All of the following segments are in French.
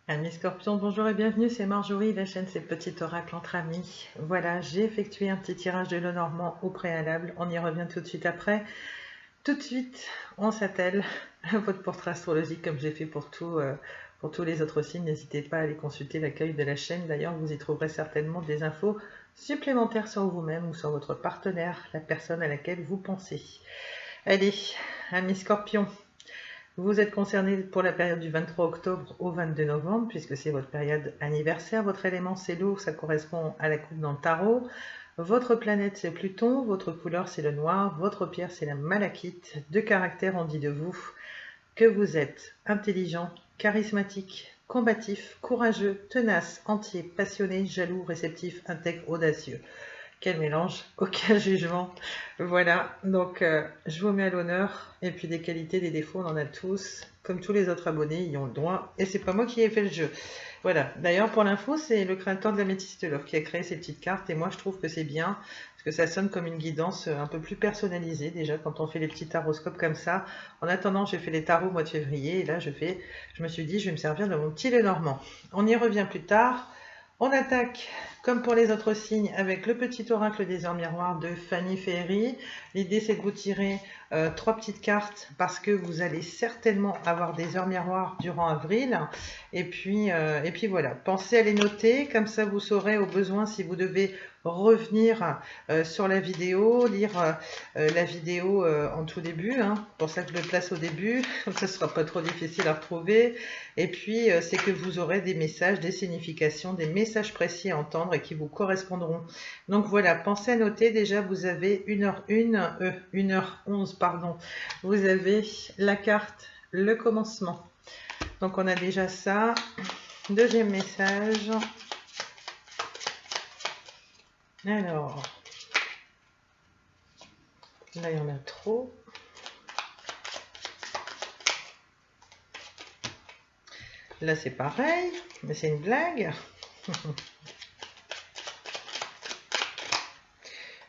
Amis Scorpions, bonjour et bienvenue, c'est Marjorie, la chaîne C'est Petit Oracle entre amis. Voilà, j'ai effectué un petit tirage de Lenormand au préalable, on y revient tout de suite après. Tout de suite, on s'attelle à votre portrait astrologique comme j'ai fait pour tous les autres signes. N'hésitez pas à aller consulter l'accueil de la chaîne, d'ailleurs vous y trouverez certainement des infos supplémentaires sur vous-même ou sur votre partenaire, la personne à laquelle vous pensez. Allez, amis Scorpions. Vous êtes concerné pour la période du 23 octobre au 22 novembre, puisque c'est votre période anniversaire. Votre élément, c'est l'eau, ça correspond à la coupe dans le tarot. Votre planète, c'est Pluton. Votre couleur, c'est le noir. Votre pierre, c'est la malachite. De caractère, on dit de vous que vous êtes intelligent, charismatique, combatif, courageux, tenace, entier, passionné, jaloux, réceptif, intègre, audacieux. Quel mélange, aucun jugement. Voilà, donc je vous mets à l'honneur. Et puis des qualités, des défauts, on en a tous. Comme tous les autres abonnés, ils ont le droit. Et c'est pas moi qui ai fait le jeu. Voilà, d'ailleurs pour l'info, c'est le créateur de la Métisse de Love qui a créé ces petites cartes. Et moi je trouve que c'est bien, parce que ça sonne comme une guidance un peu plus personnalisée. Déjà quand on fait les petits taroscopes comme ça. En attendant, j'ai fait les tarots au mois de février. Et là je me suis dit, je vais me servir de mon petit Lenormand. On y revient plus tard. On attaque, comme pour les autres signes, avec le petit oracle des heures miroirs de Fanny Ferry. L'idée, c'est de vous tirer 3 petites cartes parce que vous allez certainement avoir des heures miroirs durant avril. Et puis voilà, pensez à les noter, comme ça vous saurez au besoin si vous devez revenir sur la vidéo, lire la vidéo en tout début. Pour ça que je le place au début, comme ça ne sera pas trop difficile à retrouver. Et puis, c'est que vous aurez des messages, des significations, des messages précis à entendre et qui vous correspondront. Donc voilà, pensez à noter. Déjà, vous avez 1h11, pardon. Vous avez la carte, le commencement. Donc on a déjà ça. Deuxième message. Alors, là, il y en a trop. Là, c'est pareil, mais c'est une blague.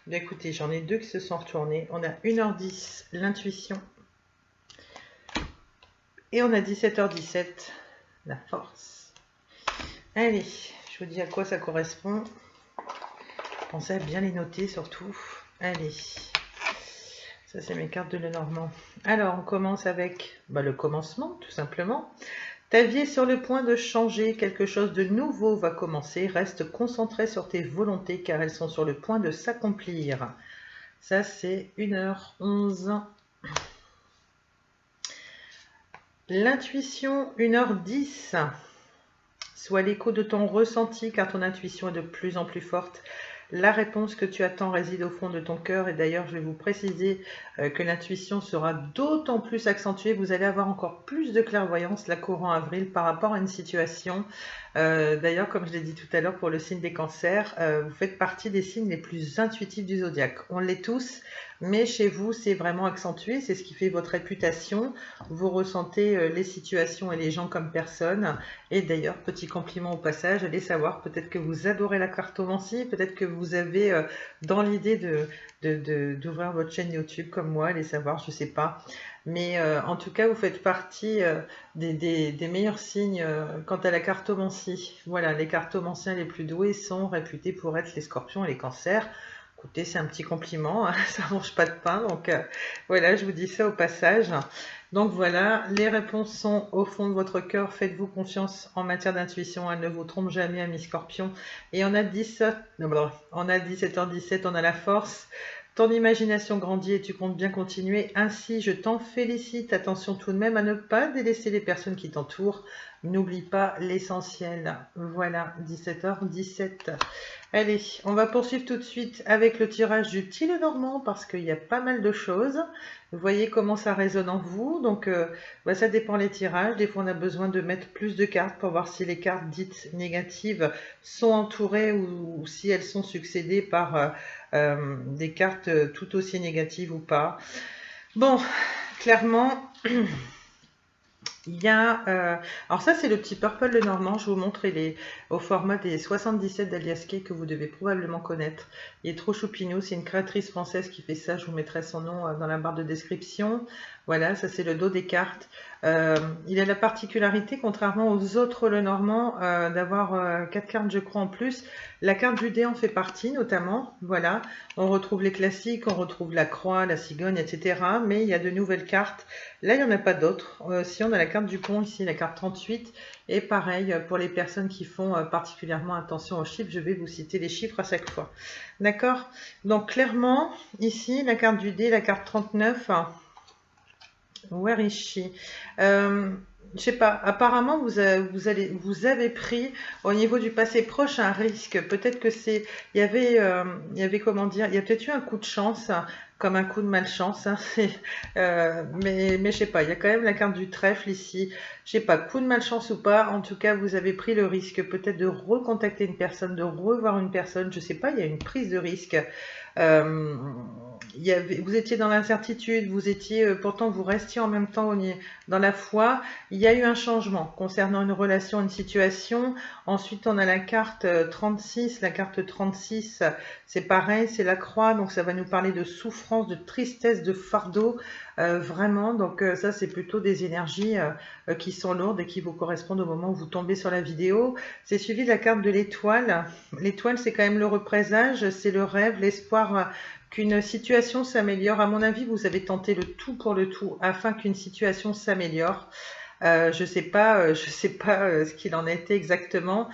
Bien, écoutez, j'en ai deux qui se sont retournés. On a 1h10, l'intuition. Et on a 17h17, la force. Allez, je vous dis à quoi ça correspond. Pensez à bien les noter surtout. Allez, ça c'est mes cartes de Lenormand. Alors, on commence avec le commencement, tout simplement. Ta vie est sur le point de changer, quelque chose de nouveau va commencer. Reste concentré sur tes volontés car elles sont sur le point de s'accomplir. Ça c'est 1h11. L'intuition, 1h10. Sois l'écho de ton ressenti car ton intuition est de plus en plus forte. La réponse que tu attends réside au fond de ton cœur et d'ailleurs je vais vous préciser que l'intuition sera d'autant plus accentuée, vous allez avoir encore plus de clairvoyance la courant avril par rapport à une situation. D'ailleurs comme je l'ai dit tout à l'heure pour le signe des cancers, vous faites partie des signes les plus intuitifs du zodiaque. On l'est tous, mais chez vous c'est vraiment accentué, c'est ce qui fait votre réputation. Vous ressentez les situations et les gens comme personne. Et d'ailleurs, petit compliment au passage, allez savoir, peut-être que vous adorez la cartomancie, peut-être que vous avez dans l'idée d'ouvrir votre chaîne YouTube comme moi, allez savoir, je ne sais pas. Mais en tout cas, vous faites partie des meilleurs signes quant à la cartomancie. Voilà, les cartomanciens les plus doués sont réputés pour être les scorpions et les cancers. Écoutez, c'est un petit compliment, ça ne mange pas de pain, donc voilà, je vous dis ça au passage. Donc voilà, les réponses sont au fond de votre cœur, faites-vous confiance en matière d'intuition, elle ne vous trompe jamais, amis scorpions. Et on a 17h17, on a la force. Ton imagination grandit et tu comptes bien continuer. Ainsi, je t'en félicite. Attention tout de même à ne pas délaisser les personnes qui t'entourent. N'oublie pas l'essentiel. Voilà, 17h17. Allez, on va poursuivre tout de suite avec le tirage du petit Lenormand parce qu'il y a pas mal de choses. Vous voyez comment ça résonne en vous. Donc, ça dépend les tirages. Des fois, on a besoin de mettre plus de cartes pour voir si les cartes dites négatives sont entourées ou si elles sont succédées par des cartes tout aussi négatives ou pas. Bon, clairement, Il y a, alors ça c'est le petit Purple le Normand, je vous montre, il est au format des 77 d'Alias Kay que vous devez probablement connaître. Il est trop choupinou, c'est une créatrice française qui fait ça, je vous mettrai son nom dans la barre de description. Voilà, ça c'est le dos des cartes. Il a la particularité, contrairement aux autres le Normand, d'avoir 4 cartes je crois en plus. La carte du dé en fait partie notamment, voilà. On retrouve les classiques, on retrouve la croix, la cigogne, etc. Mais il y a de nouvelles cartes. Là, il n'y en a pas d'autres. Si on a la carte du pont ici, la carte 38. Et pareil, pour les personnes qui font particulièrement attention aux chiffres, je vais vous citer les chiffres à chaque fois. D'accord? Donc clairement, ici, la carte du dé, la carte 39, where is she? Je sais pas, apparemment vous avez pris au niveau du passé proche un risque. Peut-être que c'est, il y avait comment dire, il y a peut-être eu un coup de chance, comme un coup de malchance, hein, mais je sais pas, il y a quand même la carte du trèfle ici. Je sais pas, coup de malchance ou pas, en tout cas vous avez pris le risque peut-être de recontacter une personne, de revoir une personne, je sais pas, il y a une prise de risque. Euh, vous étiez dans l'incertitude, vous étiez, pourtant vous restiez en même temps dans la foi. Il y a eu un changement concernant une relation, une situation. Ensuite, on a la carte 36. La carte 36, c'est pareil, c'est la croix. Donc, ça va nous parler de souffrance, de tristesse, de fardeau. Vraiment, donc ça, c'est plutôt des énergies qui sont lourdes et qui vous correspondent au moment où vous tombez sur la vidéo. C'est suivi de la carte de l'étoile. L'étoile, c'est quand même le présage, c'est le rêve, l'espoir qu'une situation s'améliore. À mon avis, vous avez tenté le tout pour le tout afin qu'une situation s'améliore. Je sais pas, ce qu'il en était exactement.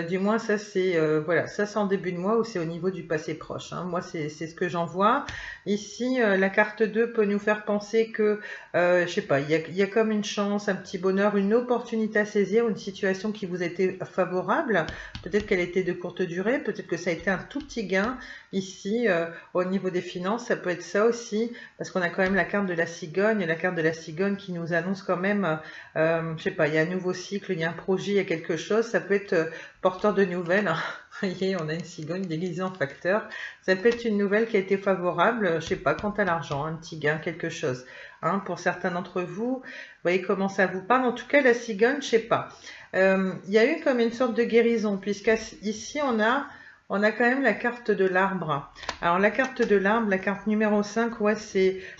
Du moins, ça c'est voilà, ça c'est en début de mois ou c'est au niveau du passé proche, hein. Moi, c'est ce que j'en vois. Ici, la carte 2 peut nous faire penser que, je sais pas, il y a comme une chance, un petit bonheur, une opportunité à saisir, une situation qui vous était favorable. Peut-être qu'elle était de courte durée, peut-être que ça a été un tout petit gain. Ici, au niveau des finances, ça peut être ça aussi, parce qu'on a quand même la carte de la carte de la cigogne qui nous annonce quand même je sais pas, il y a un nouveau cycle, il y a un projet, il y a quelque chose, ça peut être porteur de nouvelles, hein. Vous voyez, on a une cigogne déguisée en facteur. Ça peut être une nouvelle qui a été favorable, je sais pas, quant à l'argent, un petit gain, quelque chose. Hein, pour certains d'entre vous, vous voyez comment ça vous parle. En tout cas, la cigogne, je sais pas. Il y a eu comme une sorte de guérison, puisqu'ici, on a quand même la carte de l'arbre. Alors, la carte de l'arbre, la carte numéro 5, ouais,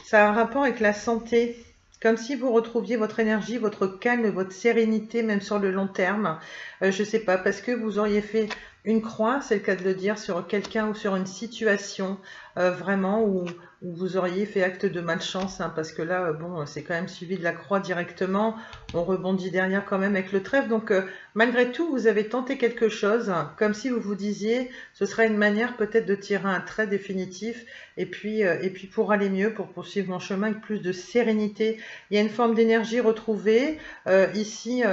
ça a un rapport avec la santé. Comme si vous retrouviez votre énergie, votre calme, votre sérénité, même sur le long terme. Je ne sais pas, parce que vous auriez fait une croix, c'est le cas de le dire, sur quelqu'un ou sur une situation, vraiment, où vous auriez fait acte de malchance, hein, parce que là, bon, c'est quand même suivi de la croix directement. On rebondit derrière quand même avec le trèfle. Donc, malgré tout, vous avez tenté quelque chose, comme si vous vous disiez, ce serait une manière peut-être de tirer un trait définitif, et puis pour aller mieux, pour poursuivre mon chemin avec plus de sérénité. Il y a une forme d'énergie retrouvée. Ici,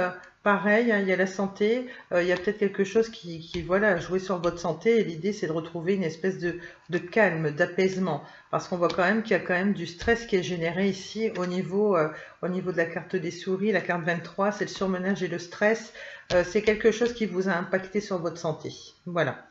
pareil, hein, il y a la santé. Il y a peut-être quelque chose qui voilà, a joué sur votre santé. Et l'idée, c'est de retrouver une espèce de calme, d'apaisement. Parce qu'on voit quand même qu'il y a quand même du stress qui est généré ici au niveau de la carte des souris. La carte 23, c'est le surmenage et le stress. C'est quelque chose qui vous a impacté sur votre santé. Voilà.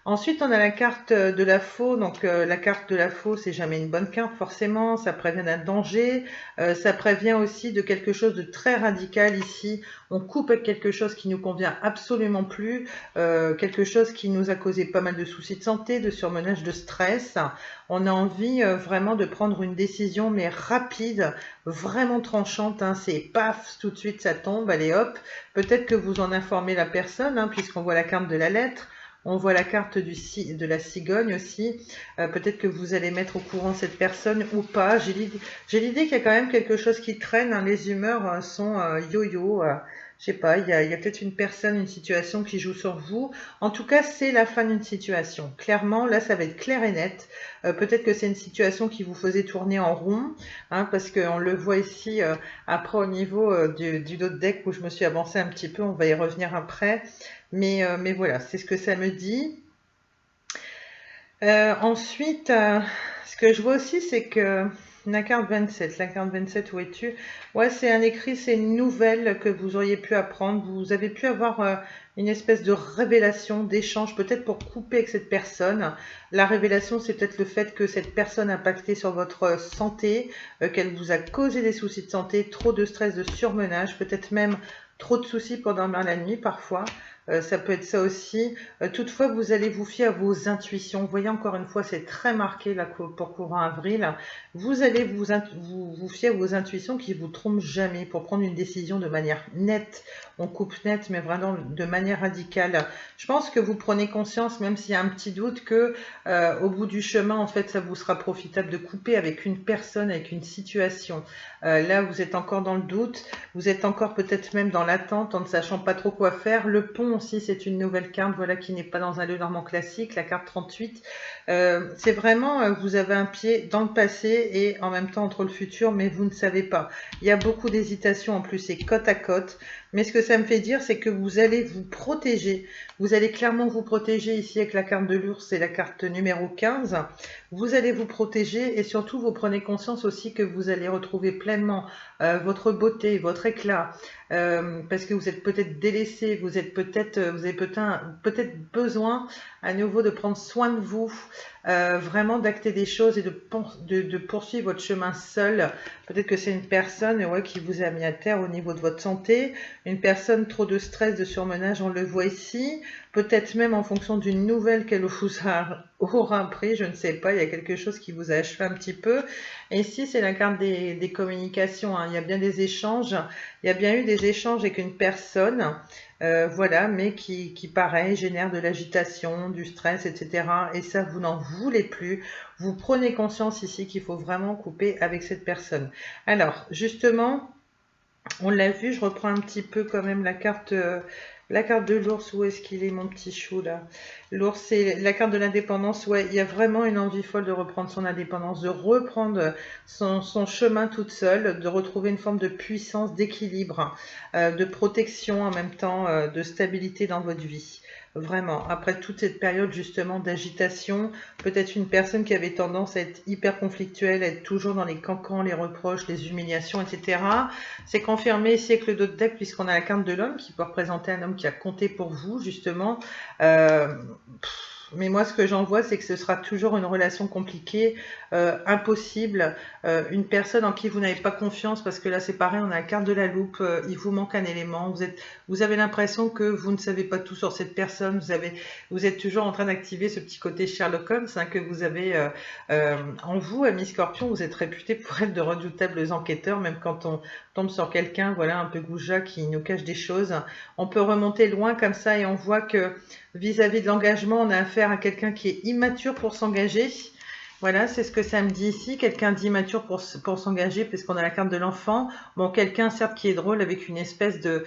Ensuite, on a la carte de la faux. Donc, la carte de la faux, c'est jamais une bonne carte, forcément. Ça prévient d'un danger. Ça prévient aussi de quelque chose de très radical ici. On coupe avec quelque chose qui nous convient absolument plus. Quelque chose qui nous a causé pas mal de soucis de santé, de surmenage, de stress. On a envie vraiment de prendre une décision, mais rapide, vraiment tranchante, hein. C'est paf, tout de suite ça tombe, allez hop. Peut-être que vous en informez la personne, hein, puisqu'on voit la carte de la lettre. On voit la carte de la cigogne aussi. Peut-être que vous allez mettre au courant cette personne ou pas. J'ai l'idée qu'il y a quand même quelque chose qui traîne, hein. Les humeurs sont yo-yo. Je sais pas, il y a peut-être une personne, une situation qui joue sur vous. En tout cas, c'est la fin d'une situation. Clairement, là, ça va être clair et net. Peut-être que c'est une situation qui vous faisait tourner en rond, hein, parce qu'on le voit ici, après au niveau du dos de deck où je me suis avancée un petit peu. On va y revenir après. Mais voilà, c'est ce que ça me dit. Ensuite, ce que je vois aussi, c'est que La carte 27, où es-tu? Ouais, c'est un écrit, c'est une nouvelle que vous auriez pu apprendre. Vous avez pu avoir une espèce de révélation, d'échange, peut-être pour couper avec cette personne. La révélation, c'est peut-être le fait que cette personne a impacté sur votre santé, qu'elle vous a causé des soucis de santé, trop de stress, de surmenage, peut-être même trop de soucis pour dormir la nuit parfois. Ça peut être ça aussi. Toutefois, vous allez vous fier à vos intuitions. Vous voyez, encore une fois, c'est très marqué là pour courant avril. Vous allez vous fier à vos intuitions qui ne vous trompent jamais pour prendre une décision de manière nette. On coupe net, mais vraiment de manière radicale. Je pense que vous prenez conscience, même s'il y a un petit doute, que au bout du chemin, en fait, ça vous sera profitable de couper avec une personne, avec une situation. Là, vous êtes encore dans le doute. Vous êtes encore peut-être même dans l'attente, en ne sachant pas trop quoi faire. Le pont aussi, c'est une nouvelle carte, voilà, qui n'est pas dans un Lenormand classique, la carte 38. C'est vraiment, vous avez un pied dans le passé et en même temps entre le futur, mais vous ne savez pas. Il y a beaucoup d'hésitation en plus, c'est côte à côte. Mais ce que ça me fait dire, c'est que vous allez vous protéger. Vous allez clairement vous protéger ici avec la carte de l'ours, c'est la carte numéro 15. Vous allez vous protéger et surtout, vous prenez conscience aussi que vous allez retrouver pleinement votre beauté, votre éclat, parce que vous êtes peut-être délaissé, vous avez peut-être besoin à nouveau de prendre soin de vous, vraiment d'acter des choses et de poursuivre votre chemin seul. Peut-être que c'est une personne qui vous a mis à terre au niveau de votre santé, une personne trop de stress, de surmenage, on le voit ici, peut-être même en fonction d'une nouvelle qu'elle aura appris, je ne sais pas, il y a quelque chose qui vous a achevé un petit peu. Et ici, c'est la carte des communications, hein. Il y a bien des échanges, il y a bien eu des échanges avec une personne, voilà, mais qui pareil, génère de l'agitation, du stress, etc. Et ça, vous n'en voulez plus. Vous prenez conscience ici qu'il faut vraiment couper avec cette personne. Alors, justement, on l'a vu, je reprends un petit peu quand même la carte de l'ours. Où est-ce qu'il est, mon petit chou, là? L'ours, c'est la carte de l'indépendance. Ouais, il y a vraiment une envie folle de reprendre son indépendance, de reprendre son chemin toute seule, de retrouver une forme de puissance, d'équilibre, de protection en même temps, de stabilité dans votre vie. Vraiment, après toute cette période justement d'agitation, peut-être une personne qui avait tendance à être hyper conflictuelle, à être toujours dans les cancans, les reproches, les humiliations, etc. C'est confirmé ici avec le dos de deck, puisqu'on a la carte de l'homme qui peut représenter un homme qui a compté pour vous, justement. Mais moi, ce que j'en vois, c'est que ce sera toujours une relation compliquée, impossible, une personne en qui vous n'avez pas confiance, parce que là, c'est pareil, on a la carte de la loupe, il vous manque un élément, vous avez l'impression que vous ne savez pas tout sur cette personne, vous êtes toujours en train d'activer ce petit côté Sherlock Holmes, hein, que vous avez en vous, ami Scorpion. Vous êtes réputé pour être de redoutables enquêteurs, même quand on tombe sur quelqu'un, voilà, un peu goujat, qui nous cache des choses. On peut remonter loin comme ça et on voit que vis-à-vis de l'engagement, on a affaire à quelqu'un qui est immature pour s'engager. Voilà, c'est ce que ça me dit ici, quelqu'un d'immature pour s'engager, puisqu'on a la carte de l'enfant. Bon, quelqu'un, certes, qui est drôle, avec une espèce de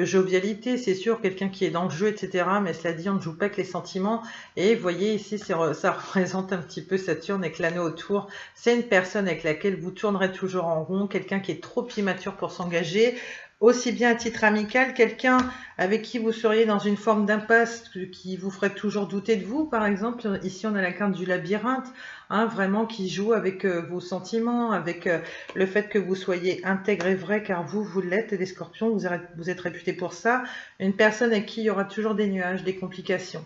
jovialité, c'est sûr, quelqu'un qui est dans le jeu, etc. Mais cela dit, on ne joue pas avec les sentiments. Et vous voyez, ici, ça représente un petit peu Saturne avec l'anneau autour. C'est une personne avec laquelle vous tournerez toujours en rond, quelqu'un qui est trop immature pour s'engager. Aussi bien à titre amical, quelqu'un avec qui vous seriez dans une forme d'impasse qui vous ferait toujours douter de vous, par exemple. Ici, on a la carte du labyrinthe, hein, vraiment qui joue avec vos sentiments, avec le fait que vous soyez intègre et vrai, car vous l'êtes, les scorpions, vous êtes réputés pour ça. Une personne avec qui il y aura toujours des nuages, des complications.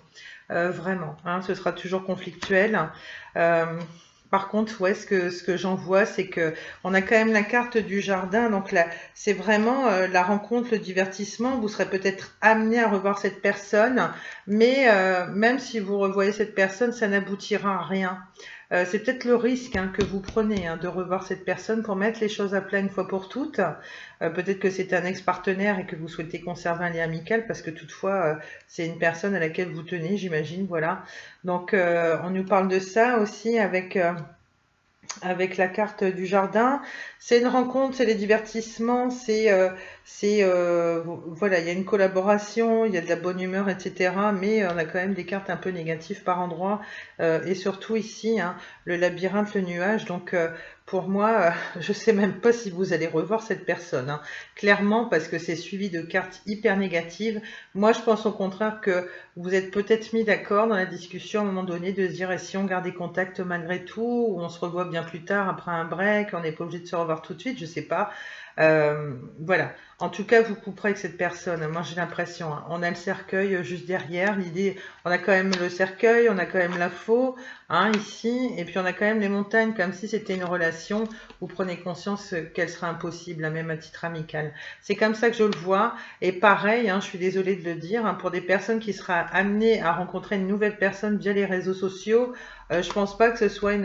Vraiment, hein, ce sera toujours conflictuel. Par contre, ouais, ce que j'en vois, c'est que on a quand même la carte du jardin. Donc là, c'est vraiment la rencontre, le divertissement. Vous serez peut-être amené à revoir cette personne, mais même si vous revoyez cette personne, ça n'aboutira à rien. C'est peut-être le risque, hein, que vous prenez, hein, de revoir cette personne pour mettre les choses à plat une fois pour toutes. Peut-être que c'est un ex-partenaire et que vous souhaitez conserver un lien amical, parce que toutefois, c'est une personne à laquelle vous tenez, j'imagine. Voilà. Donc, on nous parle de ça aussi avec la carte du jardin. C'est une rencontre, c'est les divertissements, voilà, il y a une collaboration, il y a de la bonne humeur, etc. Mais on a quand même des cartes un peu négatives par endroits. Et surtout ici, hein, le labyrinthe, le nuage. Donc, pour moi, je sais même pas si vous allez revoir cette personne, hein. Clairement, parce que c'est suivi de cartes hyper négatives. Moi, je pense au contraire que vous êtes peut-être mis d'accord dans la discussion à un moment donné de se dire, et si on gardait contact malgré tout, ou on se revoit bien plus tard après un break, on n'est pas obligé de se revoir tout de suite, je sais pas. Voilà. En tout cas, vous couperez avec cette personne. Moi, j'ai l'impression, hein. On a le cercueil juste derrière. L'idée, on a quand même le cercueil, on a quand même la faux, hein, ici, et puis on a quand même les montagnes, comme si c'était une relation. Vous prenez conscience qu'elle sera impossible, hein, même à titre amical. C'est comme ça que je le vois. Et pareil, hein, je suis désolée de le dire, hein, pour des personnes qui seraient amenées à rencontrer une nouvelle personne via les réseaux sociaux, je pense pas que ce soit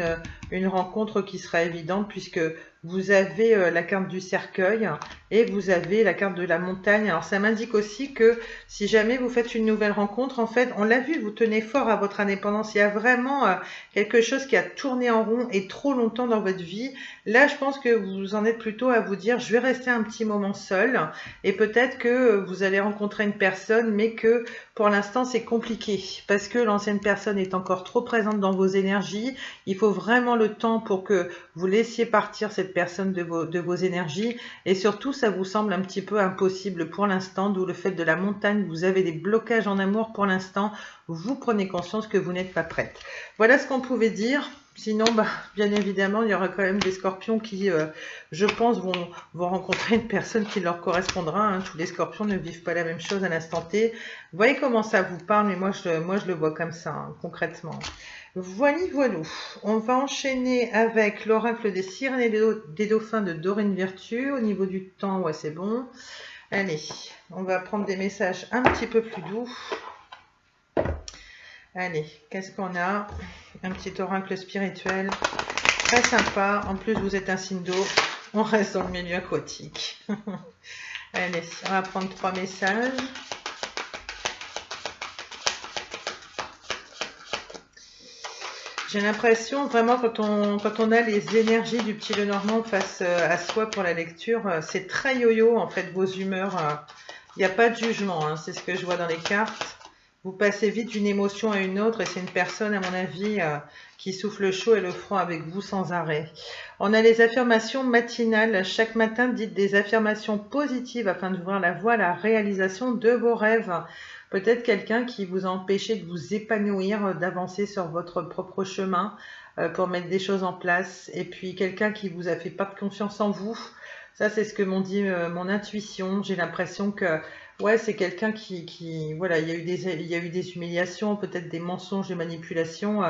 une rencontre qui sera évidente, puisque vous avez la carte du cercueil et vous avez la carte de la montagne. Alors ça m'indique aussi que si jamais vous faites une nouvelle rencontre, en fait, on l'a vu, vous tenez fort à votre indépendance. Il y a vraiment quelque chose qui a tourné en rond et trop longtemps dans votre vie. Là, je pense que vous en êtes plutôt à vous dire, je vais rester un petit moment seul, et peut-être que vous allez rencontrer une personne, mais que pour l'instant, c'est compliqué parce que l'ancienne personne est encore trop présente dans vos énergies. Il faut vraiment le temps pour que vous laissiez partir cette personne de vos énergies, et surtout, ça vous semble un petit peu impossible pour l'instant, d'où le fait de la montagne. Vous avez des blocages en amour pour l'instant. Vous prenez conscience que vous n'êtes pas prête. Voilà ce qu'on pouvait dire. Sinon, bien évidemment, il y aura quand même des scorpions qui, je pense, vont rencontrer une personne qui leur correspondra, hein. Tous les scorpions ne vivent pas la même chose à l'instant T. Vous voyez comment ça vous parle, mais moi, je le vois comme ça, hein, concrètement. Voilà, voilou. On va enchaîner avec l'oracle des sirènes et des dauphins de Dorine Virtue. Au niveau du temps, ouais, c'est bon. Allez, on va prendre des messages un petit peu plus doux. Allez, qu'est-ce qu'on a? Un petit oracle spirituel, très sympa. En plus, vous êtes un signe d'eau. On reste dans le milieu aquatique. Allez, on va prendre 3 messages. J'ai l'impression vraiment quand on a les énergies du petit Lenormand face à soi pour la lecture, c'est très yo-yo en fait vos humeurs. Il n'y a pas de jugement, hein, c'est ce que je vois dans les cartes. Vous passez vite d'une émotion à une autre et c'est une personne, à mon avis, qui souffle le chaud et le froid avec vous sans arrêt. On a les affirmations matinales. Chaque matin, dites des affirmations positives afin d'ouvrir la voie à la réalisation de vos rêves. Peut-être quelqu'un qui vous a empêché de vous épanouir, d'avancer sur votre propre chemin pour mettre des choses en place. Et puis quelqu'un qui vous a fait pas de confiance en vous. Ça, c'est ce que m'ont dit mon intuition. J'ai l'impression que ouais, c'est quelqu'un voilà, il y a eu des humiliations, peut-être des mensonges, des manipulations.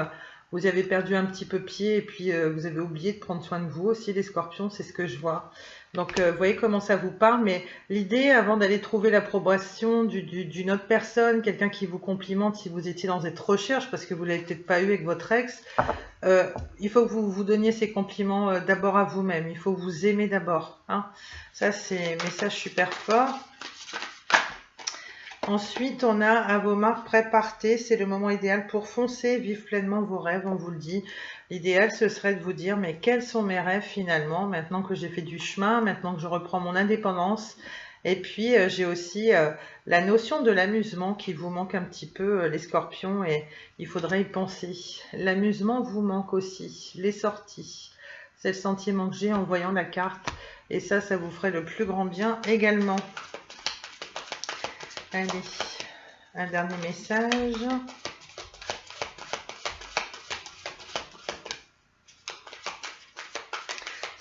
Vous avez perdu un petit peu pied et puis vous avez oublié de prendre soin de vous aussi, les scorpions, c'est ce que je vois. Donc, vous voyez comment ça vous parle, mais l'idée, avant d'aller trouver l'approbation d'une autre personne, quelqu'un qui vous complimente si vous étiez dans cette recherche, parce que vous ne l'avez peut-être pas eu avec votre ex, il faut que vous vous donniez ces compliments d'abord à vous-même. Il faut vous aimer d'abord, hein. Ça, c'est un message super fort. Ensuite, on a à vos marques, prêt, partez. C'est le moment idéal pour foncer, vivre pleinement vos rêves, on vous le dit. L'idéal, ce serait de vous dire, mais quels sont mes rêves finalement, maintenant que j'ai fait du chemin, maintenant que je reprends mon indépendance. Et puis, j'ai aussi la notion de l'amusement qui vous manque un petit peu, les scorpions, et il faudrait y penser. L'amusement vous manque aussi, les sorties. C'est le sentiment que j'ai en voyant la carte. Et ça vous ferait le plus grand bien également. Allez, un dernier message.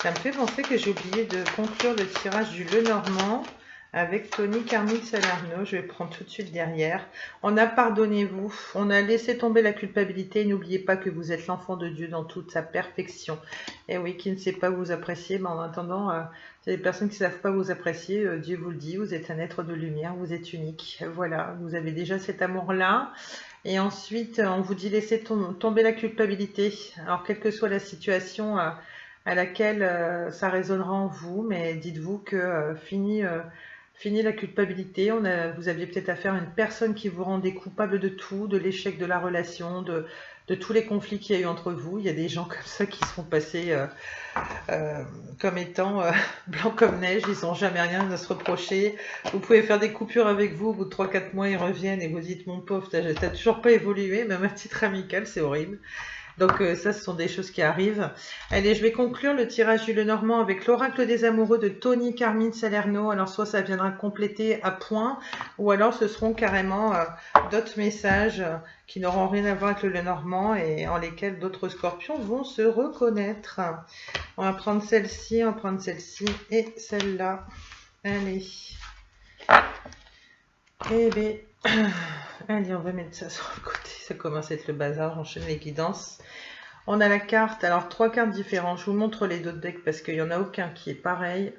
Ça me fait penser que j'ai oublié de conclure le tirage du Lenormand avec Tony Carmine Salerno. Je vais prendre tout de suite derrière. On a pardonnez-vous, on a laissé tomber la culpabilité. N'oubliez pas que vous êtes l'enfant de Dieu dans toute sa perfection. Et oui, qui ne sait pas vous apprécier, mais en attendant, c'est des personnes qui ne savent pas vous apprécier. Dieu vous le dit, vous êtes un être de lumière, vous êtes unique. Voilà, vous avez déjà cet amour-là. Et ensuite, on vous dit laissez tomber la culpabilité. Alors, quelle que soit la situation à laquelle ça résonnera en vous, mais dites-vous que fini la culpabilité. Vous aviez peut-être affaire à une personne qui vous rendait coupable de tout, de l'échec de la relation, de tous les conflits qu'il y a eu entre vous. Il y a des gens comme ça qui sont passés comme étant blancs comme neige, ils n'ont jamais rien à se reprocher. Vous pouvez faire des coupures avec vous, au bout de 3-4 mois, ils reviennent et vous dites, mon pauvre, t'as toujours pas évolué, même à titre amical, c'est horrible. Donc ça, ce sont des choses qui arrivent. Allez, je vais conclure le tirage du Lenormand avec l'oracle des amoureux de Tony Carmine Salerno. Alors soit ça viendra compléter à point, ou alors ce seront carrément d'autres messages qui n'auront rien à voir avec le Lenormand et en lesquels d'autres scorpions vont se reconnaître. On va prendre celle-ci, on va prendre celle-ci et celle-là. Allez. Eh bien, allez, on va mettre ça sur le côté. Ça commence à être le bazar, j'enchaîne les guidances. On a la carte, alors 3 cartes différentes. Je vous montre les deux decks parce qu'il n'y en a aucun qui est pareil.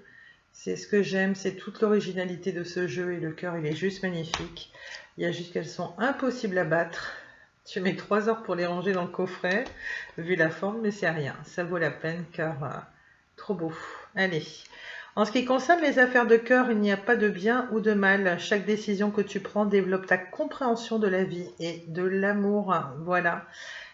C'est ce que j'aime, c'est toute l'originalité de ce jeu et le cœur, il est juste magnifique. Il y a juste qu'elles sont impossibles à battre. Tu mets 3 heures pour les ranger dans le coffret, vu la forme, mais c'est rien. Ça vaut la peine car trop beau. Allez. En ce qui concerne les affaires de cœur, il n'y a pas de bien ou de mal. Chaque décision que tu prends développe ta compréhension de la vie et de l'amour. Voilà.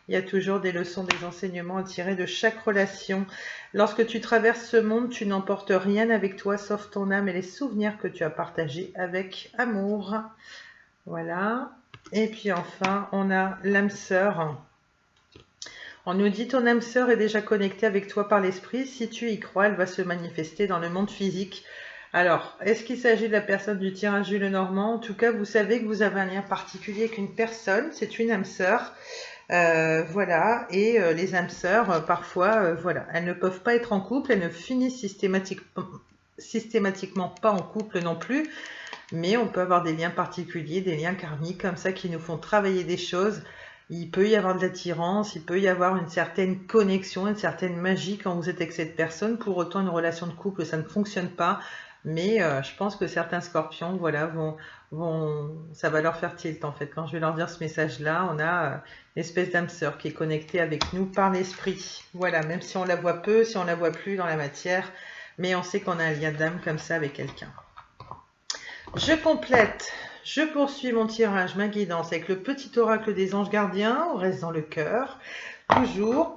Il y a toujours des leçons, des enseignements à tirer de chaque relation. Lorsque tu traverses ce monde, tu n'emportes rien avec toi sauf ton âme et les souvenirs que tu as partagés avec amour. Voilà. Et puis enfin, on a l'âme sœur. On nous dit ton âme sœur est déjà connectée avec toi par l'esprit. Si tu y crois, elle va se manifester dans le monde physique. Alors, est-ce qu'il s'agit de la personne du tirage du Lenormand? En tout cas, vous savez que vous avez un lien particulier avec une personne. C'est une âme sœur. Voilà. Et les âmes sœurs, parfois, voilà, elles ne peuvent pas être en couple. Elles ne finissent systématiquement pas en couple non plus. Mais on peut avoir des liens particuliers, des liens karmiques comme ça qui nous font travailler des choses. Il peut y avoir de l'attirance, il peut y avoir une certaine connexion, une certaine magie quand vous êtes avec cette personne. Pour autant, une relation de couple, ça ne fonctionne pas. Mais je pense que certains scorpions, voilà, ça va leur faire tilt en fait. Quand je vais leur dire ce message-là, on a une espèce d'âme sœur qui est connectée avec nous par l'esprit. Voilà, même si on la voit peu, si on la voit plus dans la matière, mais on sait qu'on a un lien d'âme comme ça avec quelqu'un. Je complète. Je poursuis mon tirage, ma guidance avec le petit oracle des anges gardiens. On reste dans le cœur. Toujours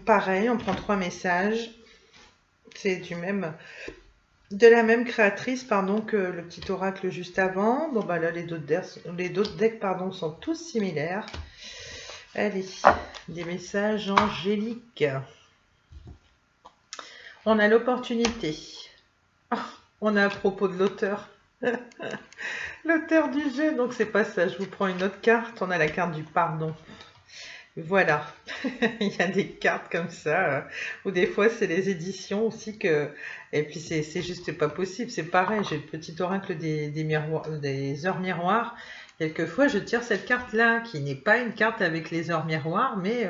pareil, on prend 3 messages. C'est de la même créatrice pardon, que le petit oracle juste avant. Bon, bah là, les d'autres decks pardon, sont tous similaires. Allez, des messages angéliques. On a l'opportunité. Oh, on a à propos de l'auteur. L'auteur du jeu, donc c'est pas ça. Je vous prends une autre carte. On a la carte du pardon. Voilà. Il y a des cartes comme ça. Ou des fois, c'est les éditions aussi que. Et puis, c'est juste pas possible. C'est pareil. J'ai le petit oracle des heures miroirs. Quelquefois, je tire cette carte-là, qui n'est pas une carte avec les heures miroirs, mais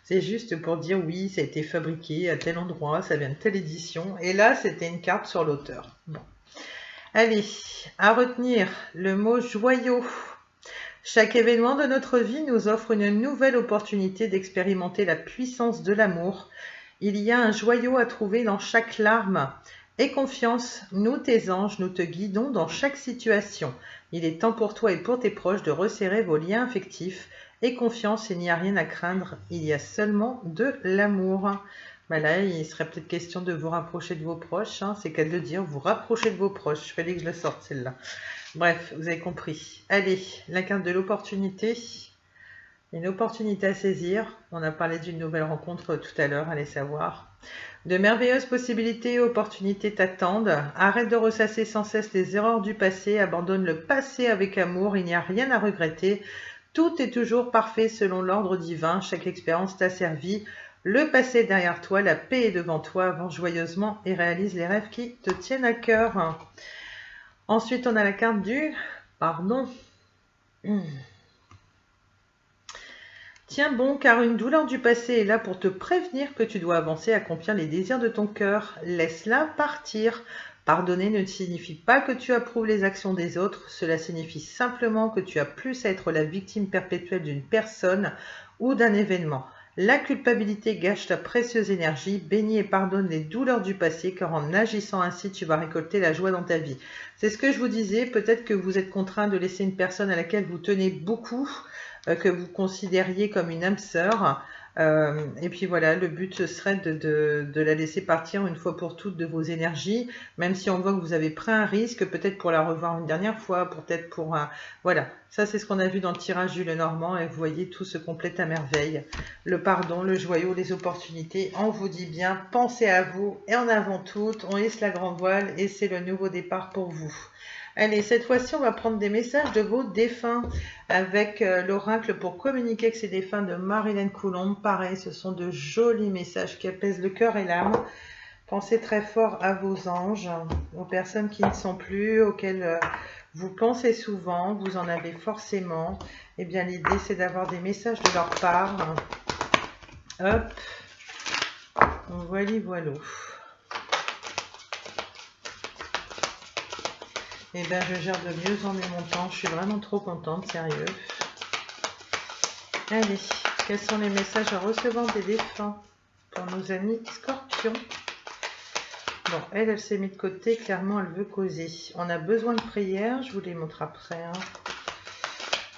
c'est juste pour dire oui, ça a été fabriqué à tel endroit, ça vient de telle édition. Et là, c'était une carte sur l'auteur. Bon. Allez, à retenir le mot joyau. Chaque événement de notre vie nous offre une nouvelle opportunité d'expérimenter la puissance de l'amour. Il y a un joyau à trouver dans chaque larme. Aie confiance, nous tes anges, nous te guidons dans chaque situation. Il est temps pour toi et pour tes proches de resserrer vos liens affectifs. Aie confiance, il n'y a rien à craindre, il y a seulement de l'amour. Bah là, il serait peut-être question de vous rapprocher de vos proches. Hein. C'est qu'à le dire, vous rapprochez de vos proches. Je fallait que je le sorte celle-là. Bref, vous avez compris. Allez, la carte de l'opportunité. Une opportunité à saisir. On a parlé d'une nouvelle rencontre tout à l'heure, allez savoir. De merveilleuses possibilités et opportunités t'attendent. Arrête de ressasser sans cesse les erreurs du passé. Abandonne le passé avec amour. Il n'y a rien à regretter. Tout est toujours parfait selon l'ordre divin. Chaque expérience t'a servi. Le passé est derrière toi, la paix est devant toi, avance joyeusement et réalise les rêves qui te tiennent à cœur. Ensuite, on a la carte du pardon. Tiens bon, car une douleur du passé est là pour te prévenir que tu dois avancer à accomplir les désirs de ton cœur. Laisse-la partir. Pardonner ne signifie pas que tu approuves les actions des autres, cela signifie simplement que tu as plus à être la victime perpétuelle d'une personne ou d'un événement. La culpabilité gâche ta précieuse énergie, bénis et pardonne les douleurs du passé, car en agissant ainsi, tu vas récolter la joie dans ta vie. C'est ce que je vous disais, peut-être que vous êtes contraint de laisser une personne à laquelle vous tenez beaucoup, que vous considériez comme une âme sœur, Et puis voilà, le but ce serait de la laisser partir une fois pour toutes de vos énergies, même si on voit que vous avez pris un risque, peut-être pour la revoir une dernière fois, peut-être pour un... Voilà, ça c'est ce qu'on a vu dans le tirage du Lenormand, et vous voyez, tout se complète à merveille. Le pardon, le joyau, les opportunités, on vous dit bien, pensez à vous, et en avant toutes, on hisse la grande voile, et c'est le nouveau départ pour vous. Allez, cette fois-ci, on va prendre des messages de vos défunts avec l'oracle pour communiquer avec ces défunts de Marilène Coulombe. Pareil, ce sont de jolis messages qui apaisent le cœur et l'âme. Pensez très fort à vos anges, aux personnes qui ne sont plus, auxquelles vous pensez souvent, vous en avez forcément. Eh bien, l'idée, c'est d'avoir des messages de leur part. Hop, voilà, voilà. Eh bien, je gère de mieux en mieux mon temps. Je suis vraiment trop contente, sérieux. Allez, quels sont les messages à recevoir des défunts pour nos amis scorpions? Bon, elle s'est mise de côté. Clairement, elle veut causer. On a besoin de prière. Je vous les montre après. Hein.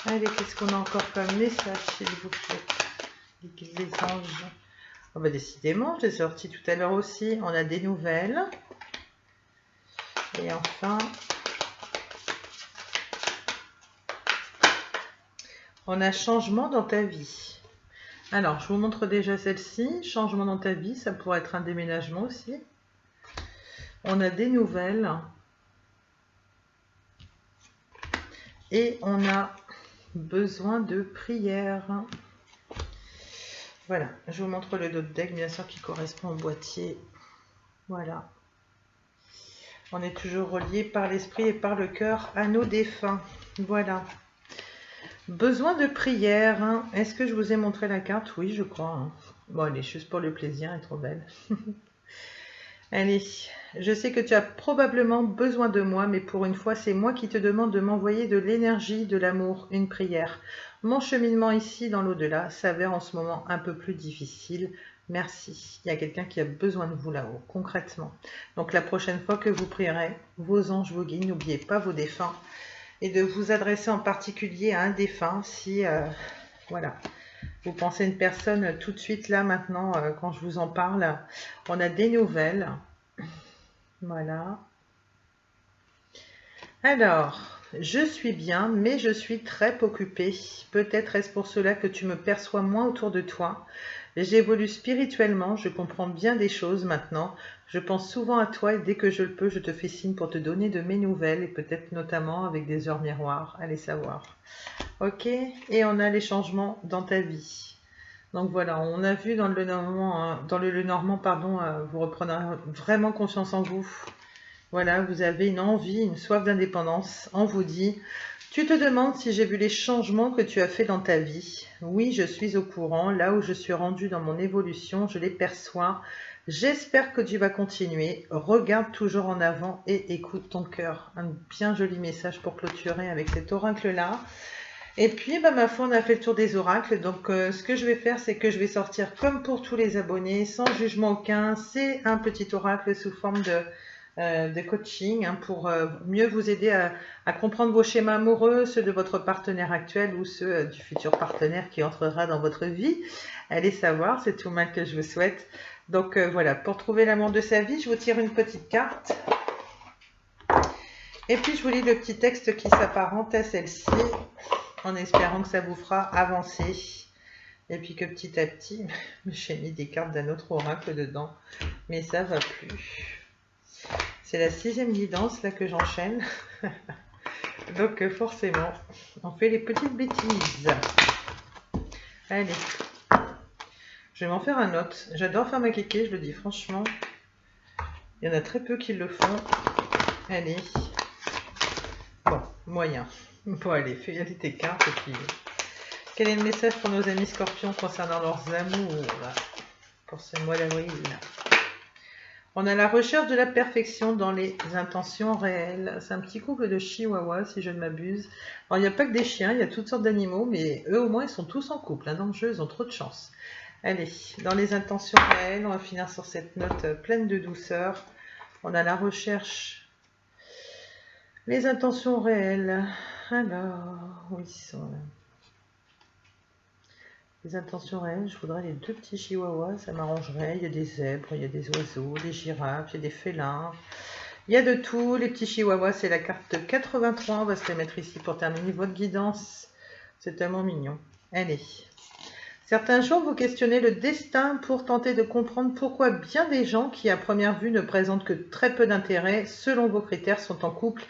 Allez, qu'est-ce qu'on a encore comme message, s'il vous plaît? Les anges. Oh, bah, décidément, je l'ai sorti tout à l'heure aussi. On a des nouvelles. Et enfin... on a changement dans ta vie. Alors, je vous montre déjà celle-ci. Changement dans ta vie, ça pourrait être un déménagement aussi. On a des nouvelles. Et on a besoin de prière. Voilà, je vous montre le dos de deck, bien sûr, qui correspond au boîtier. Voilà. On est toujours relié par l'esprit et par le cœur à nos défunts. Voilà. Besoin de prière. Hein. Est-ce que je vous ai montré la carte? Oui, je crois. Hein. Bon, elle est juste pour le plaisir, elle est trop belle. Allez, je sais que tu as probablement besoin de moi, mais pour une fois, c'est moi qui te demande de m'envoyer de l'énergie, de l'amour, une prière. Mon cheminement ici, dans l'au-delà, s'avère en ce moment un peu plus difficile. Merci. Il y a quelqu'un qui a besoin de vous là-haut, concrètement. Donc la prochaine fois que vous prierez, vos anges vous guident, n'oubliez pas vos défunts. Et de vous adresser en particulier à un défunt si, voilà, vous pensez à une personne tout de suite là maintenant, quand je vous en parle. On a des nouvelles. Voilà. Alors, je suis bien, mais je suis très occupée. Peut-être est-ce pour cela que tu me perçois moins autour de toi. J'évolue spirituellement, je comprends bien des choses maintenant. Je pense souvent à toi et dès que je le peux, je te fais signe pour te donner de mes nouvelles et peut-être notamment avec des heures miroirs. Allez savoir. Ok, et on a les changements dans ta vie. Donc voilà, on a vu dans le Lenormand, pardon, vous reprenez vraiment confiance en vous. Voilà, vous avez une envie, une soif d'indépendance. On vous dit, tu te demandes si j'ai vu les changements que tu as fait dans ta vie. Oui, je suis au courant. Là où je suis rendue dans mon évolution, je les perçois. J'espère que tu vas continuer. Regarde toujours en avant et écoute ton cœur. Un bien joli message pour clôturer avec cet oracle-là. Et puis, bah, ma foi, on a fait le tour des oracles. Donc, ce que je vais faire, c'est que je vais sortir comme pour tous les abonnés, sans jugement aucun. C'est un petit oracle sous forme de coaching hein, pour mieux vous aider à comprendre vos schémas amoureux, ceux de votre partenaire actuel ou ceux du futur partenaire qui entrera dans votre vie. Allez savoir, c'est tout mal que je vous souhaite. Donc, voilà, pour trouver l'amour de sa vie, je vous tire une petite carte. Et puis, je vous lis le petit texte qui s'apparente à celle-ci, en espérant que ça vous fera avancer. Et puis que petit à petit, j'ai mis des cartes d'un autre oracle dedans, mais ça va plus. C'est la 6e guidance là que j'enchaîne. Donc forcément, on fait les petites bêtises. Allez, je vais m'en faire un autre. J'adore faire ma kéké, je le dis franchement. Il y en a très peu qui le font. Allez. Bon, moyen. Bon allez, fais aller tes cartes et puis... quel est le message pour nos amis scorpions concernant leurs amours pour ce mois d'avril? On a la recherche de la perfection dans les intentions réelles. C'est un petit couple de chihuahuas, si je ne m'abuse. Alors, il n'y a pas que des chiens, il y a toutes sortes d'animaux, mais eux, au moins, ils sont tous en couple. Hein, dans le jeu, ils ont trop de chance. Allez, dans les intentions réelles, on va finir sur cette note pleine de douceur. On a la recherche. Les intentions réelles. Alors, où ils sont là? les intentions réelles, je voudrais les 2 petits chihuahuas, ça m'arrangerait. Il y a des zèbres, il y a des oiseaux, des girafes, il y a des félins. Il y a de tout. Les petits chihuahuas, c'est la carte 83. On va se les mettre ici pour terminer votre guidance. C'est tellement mignon. Allez. Certains jours, vous questionnez le destin pour tenter de comprendre pourquoi bien des gens qui, à première vue, ne présentent que très peu d'intérêt, selon vos critères, sont en couple,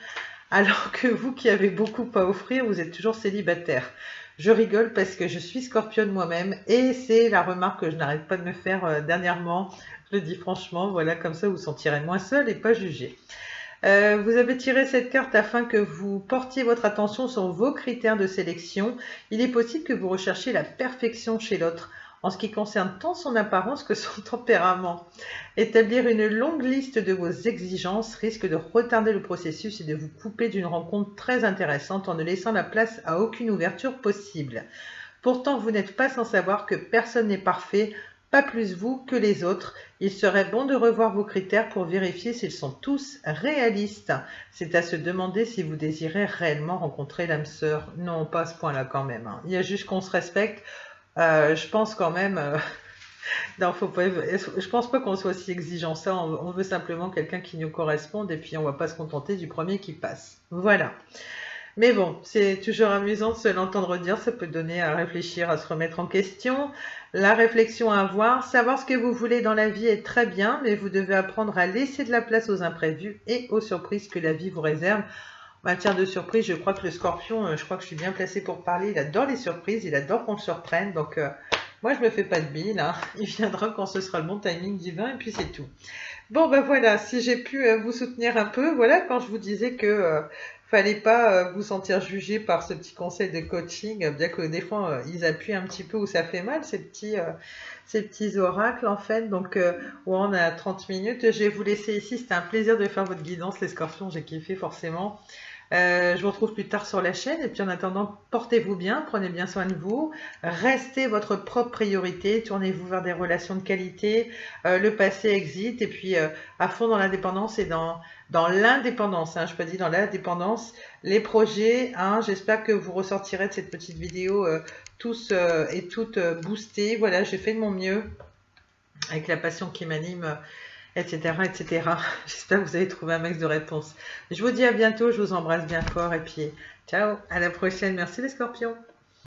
alors que vous qui avez beaucoup à offrir, vous êtes toujours célibataire. Je rigole parce que je suis scorpionne moi-même et c'est la remarque que je n'arrête pas de me faire dernièrement. Je le dis franchement, voilà, comme ça vous vous sentirez moins seul et pas jugé. Vous avez tiré cette carte afin que vous portiez votre attention sur vos critères de sélection. Il est possible que vous recherchiez la perfection chez l'autre, en ce qui concerne tant son apparence que son tempérament. Établir une longue liste de vos exigences risque de retarder le processus et de vous couper d'une rencontre très intéressante en ne laissant la place à aucune ouverture possible. Pourtant, vous n'êtes pas sans savoir que personne n'est parfait, pas plus vous que les autres. Il serait bon de revoir vos critères pour vérifier s'ils sont tous réalistes. C'est à se demander si vous désirez réellement rencontrer l'âme sœur. Non, pas à ce point-là quand même, hein. Il y a juste qu'on se respecte. Je pense quand même... non, faut pas, je pense pas qu'on soit si exigeant ça. On veut simplement quelqu'un qui nous corresponde et puis on va pas se contenter du premier qui passe. Voilà. Mais bon, c'est toujours amusant de se l'entendre dire, ça peut donner à réfléchir, à se remettre en question. La réflexion à avoir, savoir ce que vous voulez dans la vie est très bien, mais vous devez apprendre à laisser de la place aux imprévus et aux surprises que la vie vous réserve. En matière de surprises, je crois que le scorpion, je crois que je suis bien placée pour parler, il adore les surprises, il adore qu'on le surprenne, donc moi je me fais pas de bile, hein. Il viendra quand ce sera le bon timing divin et puis c'est tout. Bon ben voilà, si j'ai pu vous soutenir un peu, voilà, quand je vous disais que fallait pas vous sentir jugé par ce petit conseil de coaching, bien que des fois ils appuient un petit peu où ça fait mal, ces petits oracles en fait. Donc on a 30 minutes, je vais vous laisser ici, c'était un plaisir de faire votre guidance les scorpions, j'ai kiffé forcément. Je vous retrouve plus tard sur la chaîne et puis en attendant, portez-vous bien, prenez bien soin de vous, restez votre propre priorité, tournez-vous vers des relations de qualité, le passé existe et puis à fond dans l'indépendance et dans l'indépendance, hein, je peux dire dans l'indépendance, les projets, hein, j'espère que vous ressortirez de cette petite vidéo tous et toutes boostés. Voilà, j'ai fait de mon mieux avec la passion qui m'anime, etc., etc. J'espère que vous avez trouvé un max de réponses. Je vous dis à bientôt, je vous embrasse bien fort et puis ciao, à la prochaine. Merci les scorpions.